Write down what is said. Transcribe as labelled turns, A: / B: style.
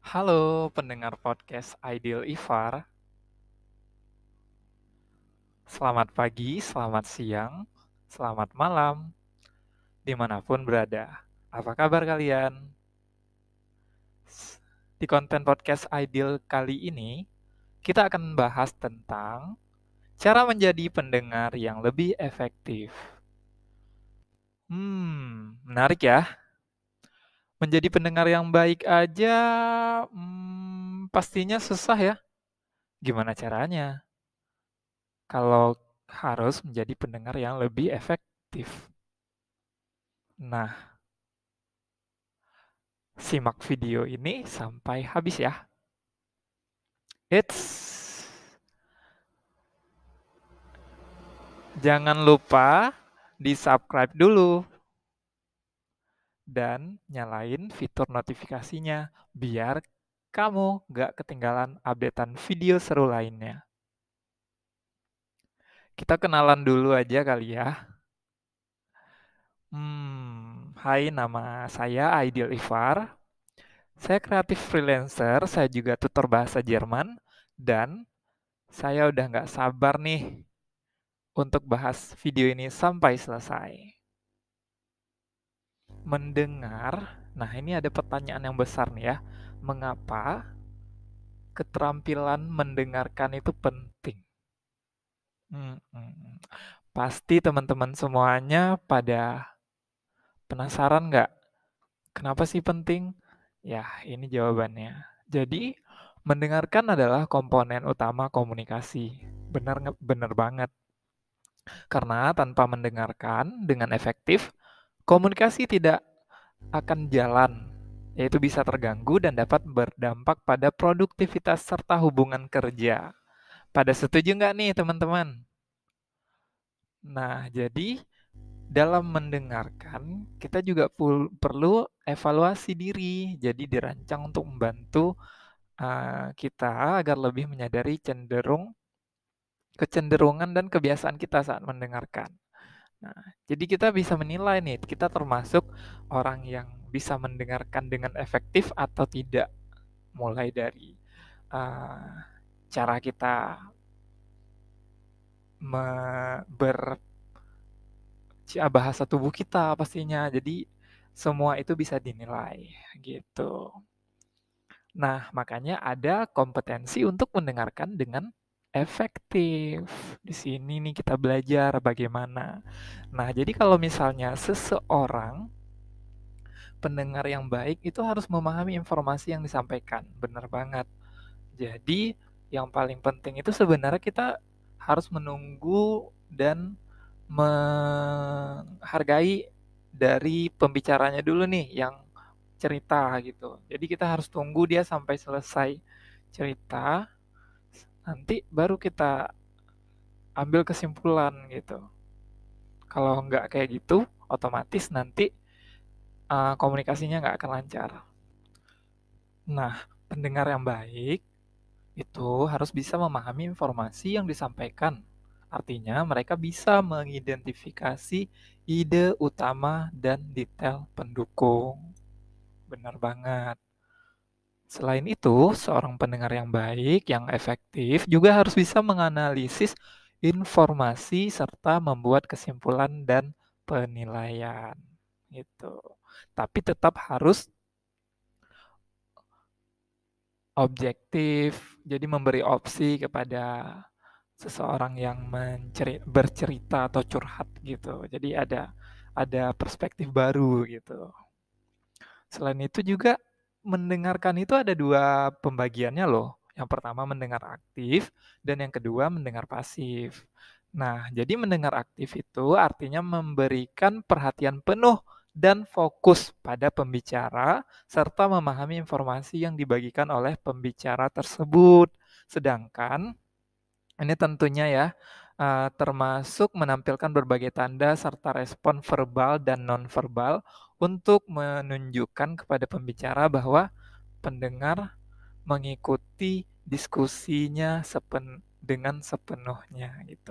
A: Halo pendengar podcast Ideal Ifar, selamat pagi, selamat siang, selamat malam, dimanapun berada. Apa kabar kalian? Di konten podcast Ideal kali ini, kita akan membahas tentang cara menjadi pendengar yang lebih efektif. Menarik ya. Menjadi pendengar yang baik aja, pastinya susah ya. Gimana caranya? Kalau harus menjadi pendengar yang lebih efektif. Nah, simak video ini sampai habis ya. Eits, jangan lupa di-subscribe dulu dan nyalain fitur notifikasinya biar kamu gak ketinggalan updatean video seru lainnya. Kita kenalan dulu aja kali ya. Hai, nama saya Aidil Ifar. Saya kreatif freelancer, saya juga tutor bahasa Jerman, dan saya udah nggak sabar nih untuk bahas video ini sampai selesai. Mendengar, nah ini ada pertanyaan yang besar nih ya. Mengapa keterampilan mendengarkan itu penting? Hmm, hmm, hmm. Pasti teman-teman semuanya pada penasaran nggak? Kenapa sih penting? Ya, ini jawabannya. Jadi, mendengarkan adalah komponen utama komunikasi. Benar banget. Karena tanpa mendengarkan dengan efektif, komunikasi tidak akan jalan, yaitu bisa terganggu dan dapat berdampak pada produktivitas serta hubungan kerja. Pada setuju nggak nih teman-teman? Nah, jadi dalam mendengarkan, kita juga perlu evaluasi diri. Jadi dirancang untuk membantu kita agar lebih menyadari kecenderungan dan kebiasaan kita saat mendengarkan. Nah, jadi kita bisa menilai nih, kita termasuk orang yang bisa mendengarkan dengan efektif atau tidak. Mulai dari uh, cara kita bahasa tubuh kita pastinya. Jadi semua itu bisa dinilai gitu. Nah, makanya ada kompetensi untuk mendengarkan dengan efektif. Di sini nih kita belajar bagaimana. Nah, jadi kalau misalnya seseorang pendengar yang baik itu harus memahami informasi yang disampaikan. Benar banget. Jadi, yang paling penting itu sebenarnya kita harus menunggu dan menghargai dari pembicaranya dulu nih yang cerita gitu. Jadi kita harus tunggu dia sampai selesai cerita, nanti baru kita ambil kesimpulan gitu. Kalau nggak kayak gitu, otomatis nanti komunikasinya nggak akan lancar. Nah, pendengar yang baik itu harus bisa memahami informasi yang disampaikan. Artinya, mereka bisa mengidentifikasi ide utama dan detail pendukung. Benar banget. Selain itu, seorang pendengar yang baik, yang efektif, juga harus bisa menganalisis informasi serta membuat kesimpulan dan penilaian. Gitu. Tapi tetap harus objektif, jadi memberi opsi kepada seseorang yang bercerita atau curhat gitu. Jadi ada perspektif baru gitu. Selain itu juga mendengarkan itu ada dua pembagiannya loh. Yang pertama mendengar aktif dan yang kedua mendengar pasif. Nah, jadi mendengar aktif itu artinya memberikan perhatian penuh dan fokus pada pembicara serta memahami informasi yang dibagikan oleh pembicara tersebut. Sedangkan ini tentunya ya, termasuk menampilkan berbagai tanda serta respon verbal dan nonverbal untuk menunjukkan kepada pembicara bahwa pendengar mengikuti diskusinya dengan sepenuhnya gitu.